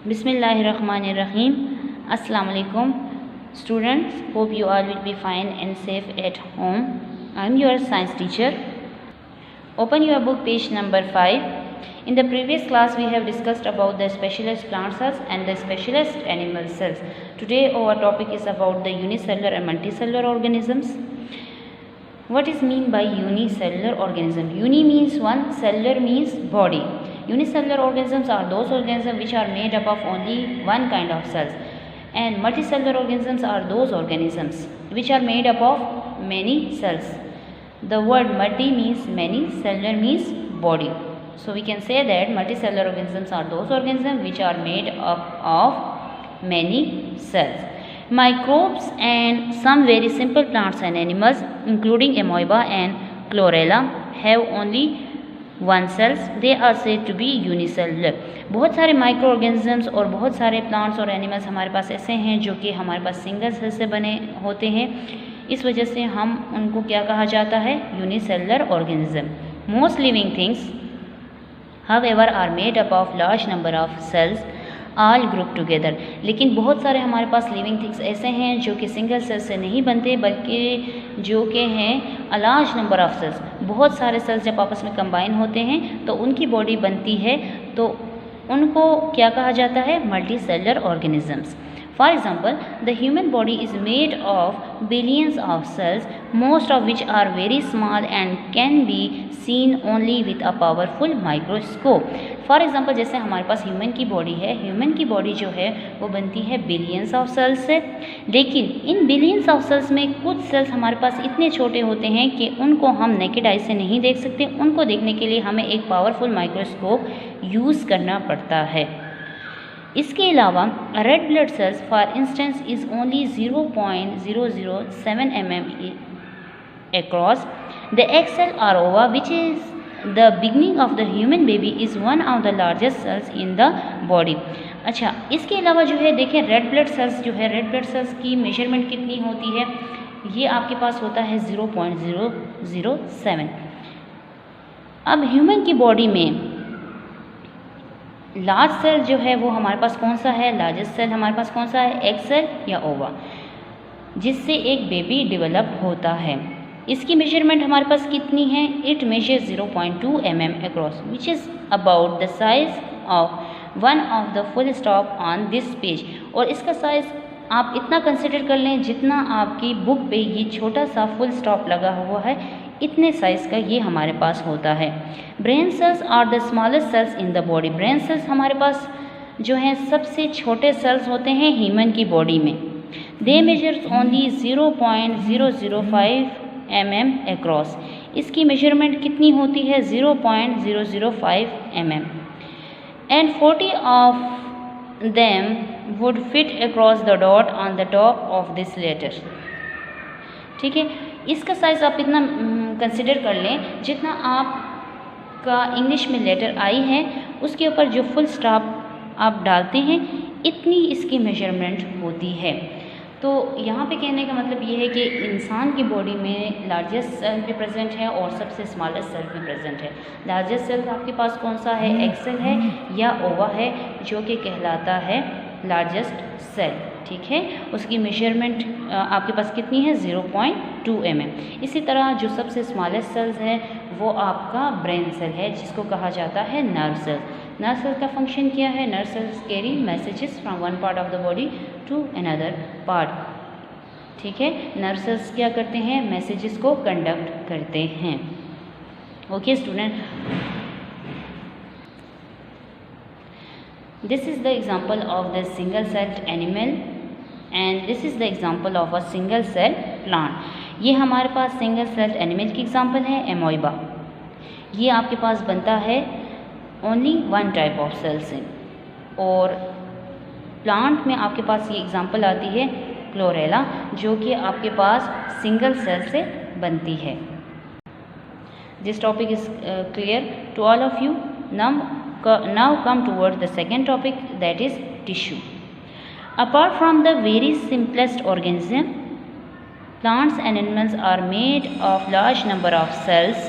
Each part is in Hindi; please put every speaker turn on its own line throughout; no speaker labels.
Bismillahirrahmanirrahim. Assalamu alaikum. Students, hope you all will be fine and safe at home. I am your science teacher. Open your book, page number 5. In the previous class, we have discussed about the specialist plant cells and the specialist animal cells. Today, our topic is about the unicellular and multicellular organisms. What is mean by unicellular organism? Uni means one, cellular means body. Unicellular organisms are those organisms which are made up of only one kind of cells, and multicellular organisms are those organisms which are made up of many cells. The word multi means many, cellular means body. So we can say that multicellular organisms are those organisms which are made up of many cells. Microbes and some very simple plants and animals, including amoeba and chlorella, have only one cells. They are said to be unicellular. बहुत सारे माइक्रो ऑर्गेनिजम्स और बहुत सारे प्लांट्स और एनिमल्स हमारे पास ऐसे हैं जो कि हमारे पास सिंगल सेल से बने होते हैं. इस वजह से हम उनको क्या कहा जाता है? Unicellular organism. Most living things however are made up of large number of cells all group together. लेकिन बहुत सारे हमारे पास लिविंग थिंग्स ऐसे हैं जो कि सिंगल सेल से नहीं बनते, बल्कि जो कि हैं a large number of cells. बहुत सारे सेल्स जब आपस में कंबाइन होते हैं तो उनकी बॉडी बनती है, तो उनको क्या कहा जाता है? Multi cellular organisms. For example, the human body is made of billions of cells, most of which are very small and can be seen only with a powerful microscope. For example, जैसे हमारे पास ह्यूमन की बॉडी है, ह्यूमन की बॉडी जो है वो बनती है बिलियंस ऑफ सेल्स से, लेकिन इन बिलियंस ऑफ सेल्स में कुछ सेल्स हमारे पास इतने छोटे होते हैं कि उनको हम नेकेड आई से नहीं देख सकते. उनको देखने के लिए हमें एक पावरफुल माइक्रोस्कोप यूज़ करना पड़ता है. इसके अलावा red blood cells for instance is only 0.007 mm across. The egg cell or ova, which is the beginning of the human baby, is one of the largest cells in the body. अच्छा, इसके अलावा जो है देखें रेड ब्लड सेल्स जो है, रेड ब्लड सेल्स की मेजरमेंट कितनी होती है? ये आपके पास होता है 0.007. अब ह्यूमन की बॉडी में लार्ज सेल जो है वो हमारे पास कौन सा है? लार्जेस्ट सेल हमारे पास कौन सा है? एग सेल या ओवा, जिससे एक बेबी डेवलप होता है. इसकी मेजरमेंट हमारे पास कितनी है? It measure 0.2 mm across, which is about the size of one of the full stop on this page. और इसका साइज आप इतना कंसिडर कर लें जितना आपकी बुक पे ये छोटा सा फुल स्टॉप लगा हुआ है, इतने साइज़ का ये हमारे पास होता है. Brain cells are the smallest cells in the body. Brain cells हमारे पास जो हैं सबसे छोटे सेल्स होते हैं ह्यूमन की बॉडी में. They measures only 0.005 mm across. इसकी मेजरमेंट कितनी होती है? 0.005 mm. And 40 of them would fit across the dot on the top of this letter. ठीक है, इसका साइज़ आप इतना कंसिडर कर लें जितना आपका इंग्लिश में लेटर आई है उसके ऊपर जो फुल स्टॉप आप डालते हैं, इतनी इसकी मेजरमेंट होती है. तो यहाँ पे कहने का मतलब ये है कि इंसान की बॉडी में लार्जेस्ट सेल भी प्रेजेंट है और सबसे स्मॉलेस्ट सेल भी प्रेजेंट है. लार्जेस्ट सेल आपके पास कौन सा है? एग सेल है या ओवा है, जो कि कहलाता है लार्जेस्ट सेल. ठीक है, उसकी मेजरमेंट आपके पास कितनी है? 0.2 mm. इसी तरह जो सबसे स्मॉलेस्ट सेल्स है वो आपका ब्रेन सेल है, जिसको कहा जाता है नर्व सेल. नर्व सेल का फंक्शन क्या है? Nerve cells carry messages from one part of the body to another part. ठीक है, नर्व सेल्स क्या करते हैं? मैसेजेस को कंडक्ट करते हैं. Okay student, this is the example of the single celled animal and this is the example of a single cell plant. ये हमारे पास सिंगल सेल्ड एनिमल की एग्जांपल है एमोइबा. ये आपके पास बनता है only one type of cell से. और प्लांट में आपके पास ये एग्जांपल आती है क्लोरेला, जो कि आपके पास सिंगल सेल से बनती है. This topic is clear to all of you. Now come towards the second topic, that is tissue. Apart from the very simplest organism, plants and animals are made of large number of cells.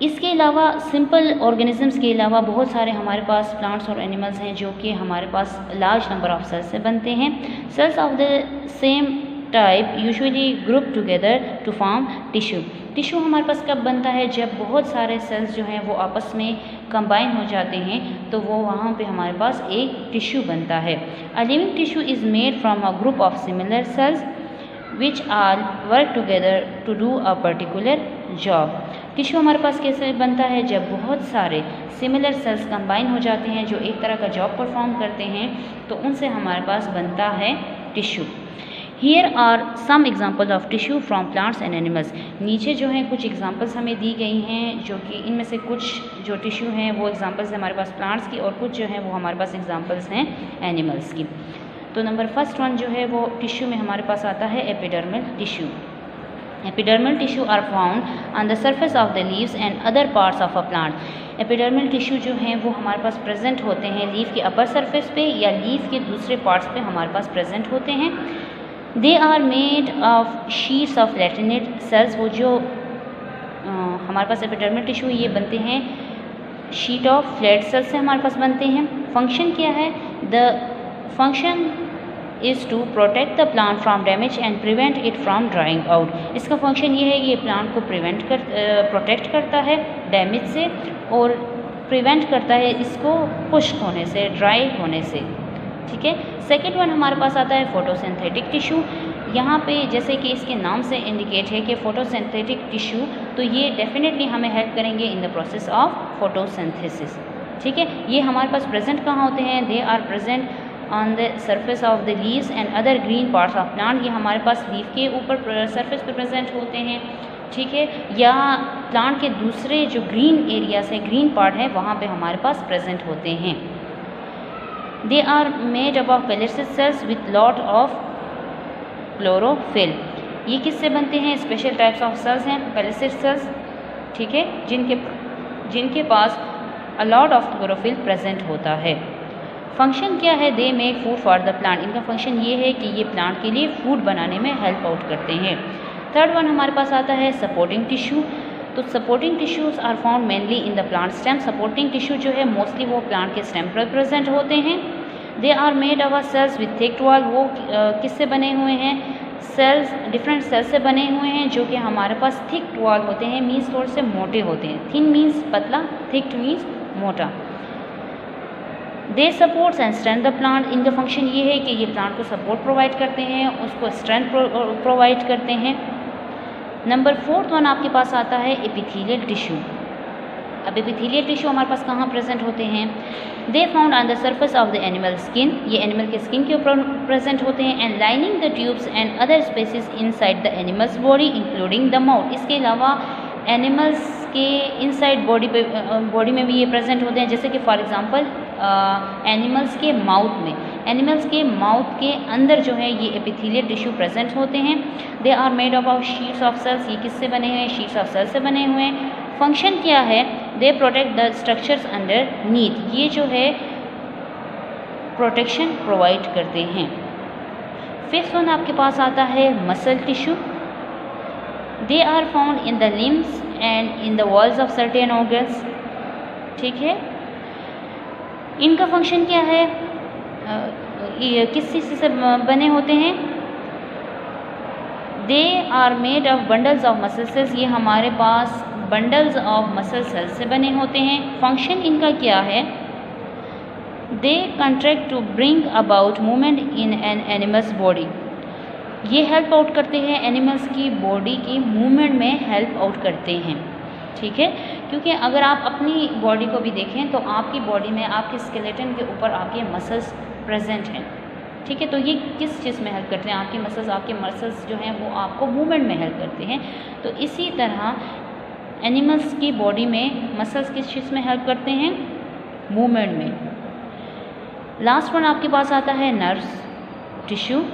इसके अलावा सिंपल ऑर्गेनिजम्स के अलावा बहुत सारे हमारे पास प्लांट्स और एनिमल्स हैं जो कि हमारे पास लार्ज नंबर ऑफ सेल्स से बनते हैं। Cells of the same type usually group together to form tissue. Tissue हमारे पास कब बनता है? जब बहुत सारे सेल्स जो हैं वो आपस में कंबाइन हो जाते हैं तो वो वहाँ पे हमारे पास एक टिश्यू बनता है। A living tissue is made from a group of similar cells which all work together to do a particular job. Tissue हमारे पास कैसे बनता है? जब बहुत सारे सिमिलर सेल्स कंबाइन हो जाते हैं जो एक तरह का जॉब परफॉर्म करते हैं तो उनसे हमारे पास बनता है tissue. Here are some examples of tissue from plants and animals। नीचे जो हैं कुछ एग्जांपल्स हमें दी गई हैं जो कि इनमें से कुछ जो टिश्यू हैं वो एग्जांपल्स हैं हमारे पास प्लांट्स की और कुछ जो हैं वो हमारे पास एग्जांपल्स हैं एनिमल्स की। तो नंबर फर्स्ट वन जो है वो टिश्यू में हमारे पास आता है epidermal tissue. Epidermal tissue are found on the surface of the leaves and other parts of a plant. Epidermal tissue जो हैं वो हमारे पास प्रेजेंट होते हैं लीफ के अपर सरफेस पे या लीफ के दूसरे पार्ट्स पे हमारे पास प्रेजेंट होते हैं। They are made of sheets of latinate cells. वो जो हमारे पास एपिडर्मल टिश्यू ये बनते हैं शीट ऑफ फ्लैट सेल्स से हमारे पास बनते हैं। फंक्शन क्या है? The function is to protect the plant from damage and prevent it from drying out. इसका फंक्शन ये है कि ये प्लांट को प्रोटेक्ट करता है डैमेज से और प्रिवेंट करता है इसको खुश्क होने से, ड्राई होने से। ठीक है। सेकेंड वन हमारे पास आता है फोटोसिंथेटिक टिश्यू। यहाँ पे जैसे कि इसके नाम से इंडिकेट है कि फोटोसिंथेटिक टिश्यू, तो ये डेफिनेटली हमें हेल्प करेंगे in the process of photosynthesis. ठीक है। ये हमारे पास प्रेजेंट कहाँ होते हैं? They are present on the surface of the leaves and other green parts of plant. ये हमारे पास लीफ के ऊपर सरफेस पे प्रेजेंट होते हैं। ठीक है। या प्लांट के दूसरे जो ग्रीन एरियाज है, ग्रीन पार्ट है, वहाँ पे हमारे पास प्रेजेंट होते हैं। They are made up of pellucid cells with lot of chlorophyll. ये किससे बनते हैं? स्पेशल टाइप्स ऑफ सेल्स हैं पेलिसिड सेल्स। ठीक है। जिनके पास a lot of chlorophyll present होता है। फंक्शन क्या है? They make food for the plant. इनका फंक्शन ये है कि ये प्लांट के लिए फूड बनाने में हेल्प आउट करते हैं। थर्ड वन हमारे पास आता है सपोर्टिंग टिश्यू। तो supporting tissues are found mainly in the plant stem. Supporting tissue जो है मोस्टली वो प्लांट के स्टेम पर प्रेजेंट होते हैं। They are made of cells with thick wall. वो किससे बने हुए हैं? सेल्स डिफरेंट सेल्स से बने हुए हैं जो कि हमारे पास थिक वॉल होते हैं, मीन्स थोड़े से मोटे होते हैं। थिन मीन्स पतला, थिक मीन्स मोटा। They supports and strength the plant. इनका फंक्शन ये है कि ये प्लांट को सपोर्ट प्रोवाइड करते हैं, उसको स्ट्रेंथ प्रोवाइड करते हैं। नंबर फोर्थ वन आपके पास आता है एपिथेलियल टिश्यू। अब एपिथेलियल टिश्यू हमारे पास कहाँ प्रेजेंट होते हैं? They found on the surface of the animal skin. ये एनिमल के स्किन के ऊपर प्रेजेंट होते हैं। And lining the tubes and other spaces inside the animals body including the mouth. इसके अलावा एनिमल्स के इनसाइड बॉडी में भी ये प्रेजेंट होते हैं। जैसे कि फॉर एग्जांपल एनिमल्स के माउथ के अंदर जो है ये एपिथेलियल टिश्यू प्रेजेंट होते हैं। They are made up of sheets of cells. ये किससे बने हुए हैं? शीट्स ऑफ सेल्स से बने हुए हैं। फंक्शन क्या है? They protect the structures underneath. ये जो है प्रोटेक्शन प्रोवाइड करते हैं। फिफ्थ वन आपके पास आता है muscle tissue. They are found in the limbs and in the walls of certain organs. ठीक है। इनका फंक्शन क्या है? किस चीज़ से बने होते हैं? They are made of bundles of muscle cells. ये हमारे पास बंडल्स ऑफ मसल सेल्स से बने होते हैं। फंक्शन इनका क्या है? They contract to bring about movement in an animals body. ये हेल्प आउट करते हैं, एनिमल्स की बॉडी की मूवमेंट में हेल्प आउट करते हैं। ठीक है। क्योंकि अगर आप अपनी बॉडी को भी देखें तो आपकी बॉडी में आपके स्केलेटन के ऊपर आपके मसल्स प्रेजेंट हैं। ठीक है। तो ये किस चीज़ में हेल्प करते हैं? आपके मसल्स जो हैं वो आपको मूवमेंट में हेल्प करते हैं। तो इसी तरह एनिमल्स की बॉडी में मसल्स किस चीज़ में हेल्प करते हैं? मूवमेंट में। लास्ट वन आपके पास आता है नर्व्स टिश्यू।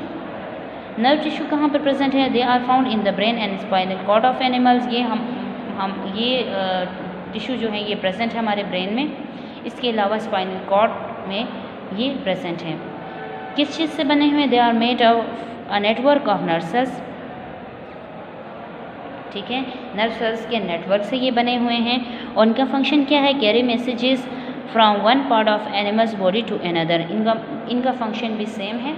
नर्व टिश्यू कहाँ पर प्रेजेंट है? They are found in the brain and spinal cord of animals. ये ये टिश्यू जो है ये प्रेजेंट है हमारे ब्रेन में। इसके अलावा स्पाइनल कॉर्ड में ये प्रेजेंट है। किस चीज़ से बने हुए? They are made of a network of nerve cells. ठीक है। नर्व सेल्स के नेटवर्क से ये बने हुए हैं और इनका फंक्शन क्या है, carry messages from one part of animals body to another. इनका फंक्शन भी सेम है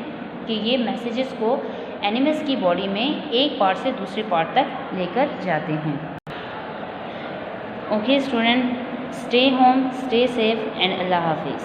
कि ये मैसेजेस को एनिमल्स की बॉडी में एक पार्ट से दूसरे पार्ट तक लेकर जाते हैं। Okay student, stay home, stay safe and अल्लाह हाफिज़।